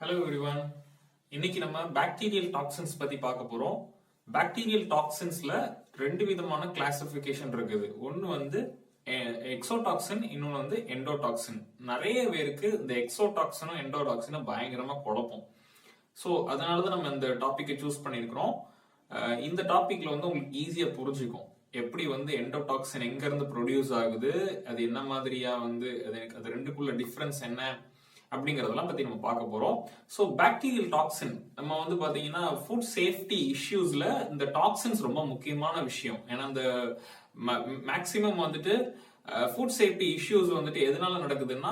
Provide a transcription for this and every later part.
Hello everyone. இன்னைக்கு நம்ம bacterial toxins பத்தி பார்க்க போறோம். பாக்டீரியல் டாக்ஸின்ஸ்ல ரெண்டு விதமான கிளாசிபிகேஷன் இருக்குது. ஒன்னு வந்து எக்ஸோடாக்சின், இன்னொன்னு வந்து எண்டோடாக்சின். நிறைய பேருக்கு இந்த எக்ஸோடாக்சினும் எண்டோடாக்சினும் பயங்கரமா குழப்பம். ஸோ அதனாலதான் நம்ம இந்த டாபிக்கை சூஸ் பண்ணியிருக்கிறோம். இந்த டாபிக்ல வந்து உங்களுக்கு ஈஸியா புரிஞ்சுக்கும் எப்படி வந்து எண்டோடாக்சின் எங்க இருந்து ப்ரொடியூஸ் ஆகுது, அது என்ன மாதிரியா வந்து அது ரெண்டுக்குள்ள டிஃபரன்ஸ் என்ன அப்படிங்கறதெல்லாம் பத்தி நம்ம பார்க்க போறோம். ஸோ பாக்டீரியல் டாக்ஸின் நம்ம வந்து பாத்தீங்கன்னா ஃபுட் சேஃப்டி இஷ்யூஸ்ல இந்த டாக்ஸின்ஸ் ரொம்ப முக்கியமான விஷயம். ஏன்னா இந்த மேக்சிமம் வந்துட்டு ஃபுட் சேஃப்டி இஷ்யூஸ் வந்துட்டு எதனால நடக்குதுன்னா,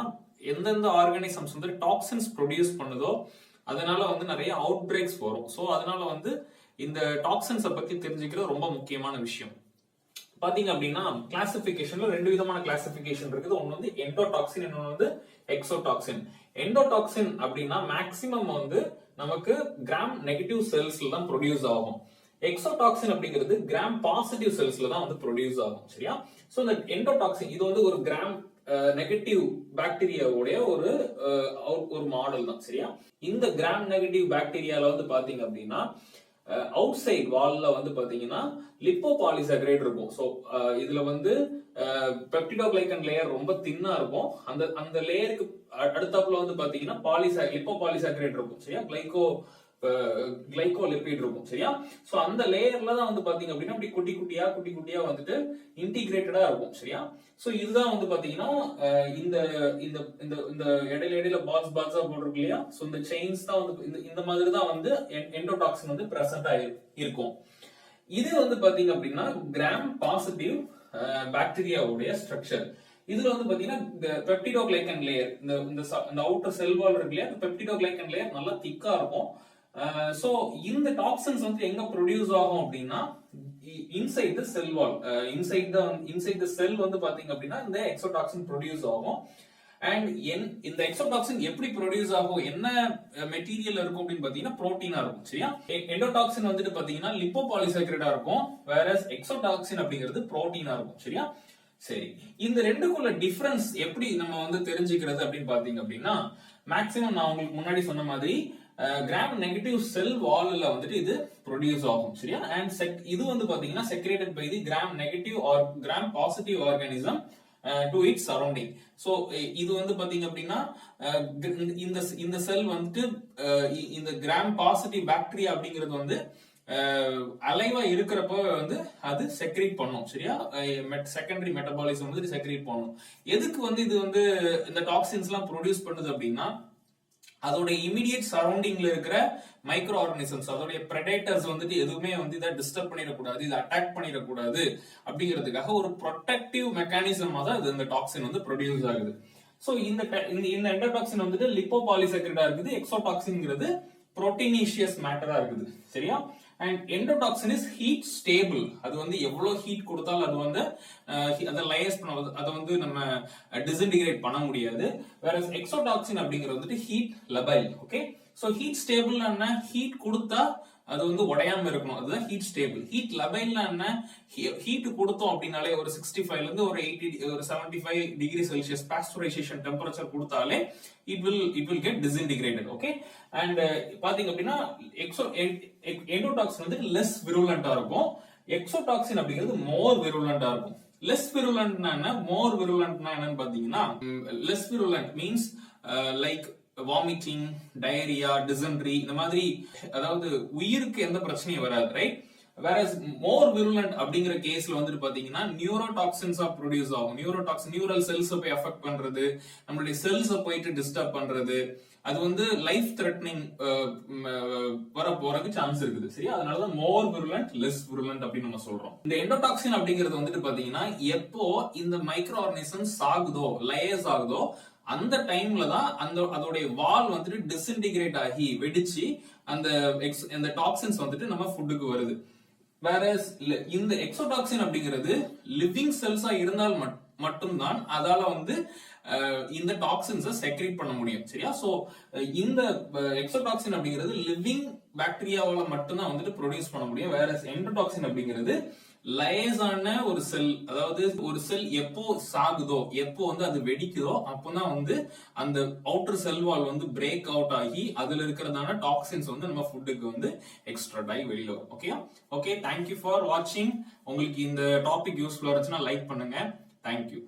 எந்தெந்த ஆர்கானிசம்ஸ் வந்து டாக்ஸின்ஸ் ப்ரொடியூஸ் பண்ணுதோ அதனால வந்து நிறைய அவுட் பிரேக்ஸ் வரும். ஸோ அதனால வந்து இந்த டாக்ஸின்ஸை பத்தி தெரிஞ்சுக்கிறது ரொம்ப முக்கியமான விஷயம். பாத்தீங்க அப்படின்னா கிளாசிபிகேஷன்ல ரெண்டு விதமான கிளாசிபிகேஷன் இருக்குது. ஒன்னு வந்து எண்டோடாக்சின், இன்னொன்னு வந்து எக்ஸோடாக்சின். எண்டோடாக்சின் அப்படின்னா மேக்சிமம் வந்து நமக்கு கிராம் நெகட்டிவ் செல்ஸ்ல தான் ப்ரொடியூஸ் ஆகும். எக்ஸோடாக்சின் அப்படிங்கிறது கிராம் பாசிட்டிவ் செல்ஸ்ல தான் வந்து ப்ரொடியூஸ் ஆகும். சரியா? சோ இந்த எண்டோடாக்சின் இது வந்து ஒரு கிராம் நெகட்டிவ் பாக்டீரியாவுடைய ஒரு மாடல் தான். சரியா? இந்த கிராம் நெகட்டிவ் பாக்டீரியால வந்து பாத்தீங்க அப்படின்னா அவுட் சைட் வால்ல வந்து பாத்தீங்கன்னா லிப்போபாலிசாக்கரைடு இருக்கும். சோ இதுல வந்து பெப்டிடோகிளைகன் லேயர் ரொம்ப தின்னா இருக்கும். அந்த லேயருக்கு அடுத்தாப்புல வந்து பாத்தீங்கன்னா லிப்போபாலிசாக்கரைடு இருக்கும். சரியா? கிளைகோலிபிட் இருக்கும். சரியா? சோ அந்த லேயர்ல தான் வந்து பாத்தீங்க அப்படின்னா அப்படி குட்டி குட்டியா வந்துட்டு இன்டிகிரேட்டடா இருக்கும். சரியா? சோ இதுதான் வந்து பாத்தீங்கன்னா இந்த இந்த இந்த இந்த இடையில பால்ஸா போட்டிருக்கு இல்லையா? சோ இந்த செயின்ஸ் தான் வந்து இந்த மாதிரி தான் வந்து எண்டோடாக்சின் வந்து பிரசன்ட் இருக்கும். இது வந்து பாத்தீங்க அப்படின்னா கிராம் பாசிட்டிவ் பாக்டீரியாவுடைய ஸ்ட்ரக்சர். இதுல வந்து பாத்தீங்கன்னா பெப்டிடோகிளைகன் லேயர், இந்த அவுட்டர் செல் வால் இருக்கு இல்லையா, பெப்டிடோகிளைகன் லேயர் நல்லா திக்கா இருக்கும். சோ இந்த டாக்ஸின்ஸ் வந்து எங்க ப்ரொடியூஸ் ஆகும் அப்படின்னா inside the sell wall, inside the செல் வந்து பாத்தீங்க அப்படின்னா இந்த எக்ஸோடாக்சின் ப்ரொடியூஸ் ஆகும். அண்ட் இந்த எக்ஸோடாக்சின் எப்படி ப்ரொடியூஸ் ஆகும், என்ன மெட்டீரியல் இருக்கும் அப்படின்னு பாத்தீங்கன்னா புரோட்டீனா இருக்கும். சரியா? எண்டோடாக்சின் வந்துட்டு பாத்தீங்கன்னா லிப்போபாலிசாக்கரைடா இருக்கும், வேற எக்ஸோடாக்சின் அப்படிங்கிறது புரோட்டீனா இருக்கும். சரியா? சரி, இந்த ரெண்டுக்குள்ள டிஃபரன்ஸ் எப்படி நம்ம வந்து தெரிஞ்சுக்கிறது அப்படின்னு பாத்தீங்க அப்படின்னா, மேக்சிமம் நான் உங்களுக்கு முன்னாடி சொன்ன மாதிரி கிராம் நெகட்டிவ் செல் வால்ல வந்துட்டு இது ப்ரொடியூஸ் ஆகும். சரியா? அண்ட் இது வந்து பாத்தீங்கன்னா secreted by the gram negative or gram positive organism to its surrounding. So இது வந்து பாத்தீங்க அப்படின்னா இந்த செல் வந்துட்டு இந்த கிராம் பாசிட்டிவ் பாக்டீரியா அப்படிங்கிறது வந்து அலைவா இருக்கிறப்ப வந்து அது செக்ரேட் பண்ணும். சரியா? செகண்டரி மெட்டபாலிசம் வந்து செக்ரேட் பண்ணும். எதுக்கு வந்து இது வந்து இந்த டாக்ஸின்ஸ் எல்லாம் ப்ரொடியூஸ் பண்ணுது அப்படின்னா, அதோட இமிடியேட் சரௌண்டிங்ல இருக்கிற மைக்ரோ ஆர்கானிசம்ஸ், அதோடைய பிரெடேட்டர்ஸ் வந்துட்டு எதுவுமே வந்து இதை டிஸ்டர்ப் பண்ணிடக்கூடாது, இதை அட்டாக் பண்ணிடக்கூடாது அப்படிங்கிறதுக்காக ஒரு ப்ரொடெக்டிவ் மெக்கானிசமா தான் இந்த டாக்ஸின் வந்து ப்ரொடியூஸ் ஆகுது. சோ இந்த எண்டோடாக்சின் வந்துட்டு லிப்போபாலிசாக்கரைடா இருக்குது, எக்ஸோடாக்சின்ங்கிறது புரோட்டீனிஷியஸ் மேட்டரா இருக்குது. சரியா? And endotoxin is heat stable. அது வந்து எவ்வளவு ஹீட் கொடுத்தாலும் அது வந்து அதை லைஸ் பண்ண, அதை வந்து நம்ம டிஸ்இன்டிகிரேட் பண்ண முடியாது. வேற எக்ஸோடாக்சின் அப்படிங்கிறது வந்துட்டு heat labile. Okay, so heat stable என்ன, ஹீட் கொடுத்தா அது வந்து உடையாம இருக்கணும், அதுதான் ஹீட் ஸ்டேபிள். ஹீட் லெபைல்னா என்ன, ஹீட் கொடுத்தோம் அப்படின்னாலே ஒரு 65 ல இருந்து ஒரு 75 டிகிரி செல்சியஸ் பாஸ்டரைசேஷன் டெம்பரேச்சர் கொடுத்தாலே it will get disintegrated. Okay, and பாத்தீங்க அப்படின்னா எண்டோடாக்சின் வந்து லெஸ் விருலண்டா இருக்கும், எக்ஸோடாக்சின் அப்படிங்கிறது மோர் விருலண்டா இருக்கும். லெஸ் விருலண்ட்னா என்ன, மோர் விருலண்ட்னா என்னன்னு பாத்தீங்கன்னா, less virulent means like vomiting, diarrhoea, dysentery, இந்த மாதிரி, அதாவது உயிருக்கு எந்த பிரச்சனையும் வராது. ரைட்? வேற மோர் விருலண்ட் அப்படிங்கிற கேஸ்ல வந்துட்டு பாத்தீங்கன்னா நியூரோடாக்சின்ஸா ப்ரொடியூஸ் ஆகும். நியூரல் செல்ஸ் போய் அஃபெக்ட் பண்றது, நம்மளுடைய செல்ஸ் போயிட்டு டிஸ்டர்ப் பண்றது, அது வந்து லைஃப் த்ரெட்னிங் வர போறதுக்கு சான்ஸ் இருக்குது. சரி, அதனாலதான் மோர் விருலண்ட், லெஸ் விருலண்ட் அப்படின்னு நம்ம சொல்றோம். இந்த எண்டோடாக்சின் அப்படிங்கிறது வந்துட்டு பாத்தீங்கன்னா எப்போ இந்த மைக்ரோ ஆர்கானிசம்ஸ் ஆகுதோ, லேயர்ஸ் ஆகுதோ, அந்த டைம்ல தான் அதோடைய வால் வந்துட்டு டிஸ்இன்டிகிரேட் ஆகி வெடிச்சு அந்த டாக்ஸின்ஸ் வந்துட்டு நம்ம ஃபுட்டுக்கு வருது. வேற இந்த எக்ஸோடாக்சின் அப்படிங்கிறது லிவிங் செல்ஸா இருந்தால் மட்டும்தான் அதால வந்து இந்த டாக்ஸின்ஸை செக்ரேட் பண்ண முடியும். சரியா? சோ இந்த எக்ஸோடாக்சின் அப்படிங்கிறது லிவிங் பாக்டீரியாவால மட்டும்தான் வந்துட்டு ப்ரொடியூஸ் பண்ண முடியும். வேற எண்டோடாக்சின் அப்படிங்கிறது லேசான ஒரு செல், அதாவது ஒரு செல் எப்போ சாகுதோ, எப்போ வந்து அது வெடிக்குதோ, அப்பதான் வந்து அந்த அவுட்டர் செல் வால் வந்து பிரேக் அவுட் ஆகி அதுல இருக்கிறதான டாக்ஸின்ஸ் வந்து நம்ம ஃபுட்டுக்கு வந்து எக்ஸ்ட்ரா ஆகி வெளியில வரும். ஓகே ஓகே, தேங்க்யூ ஃபார் வாட்சிங். உங்களுக்கு இந்த டாபிக் யூஸ்ஃபுல்லா இருந்துச்சுன்னா லைக் பண்ணுங்க. தேங்க்யூ.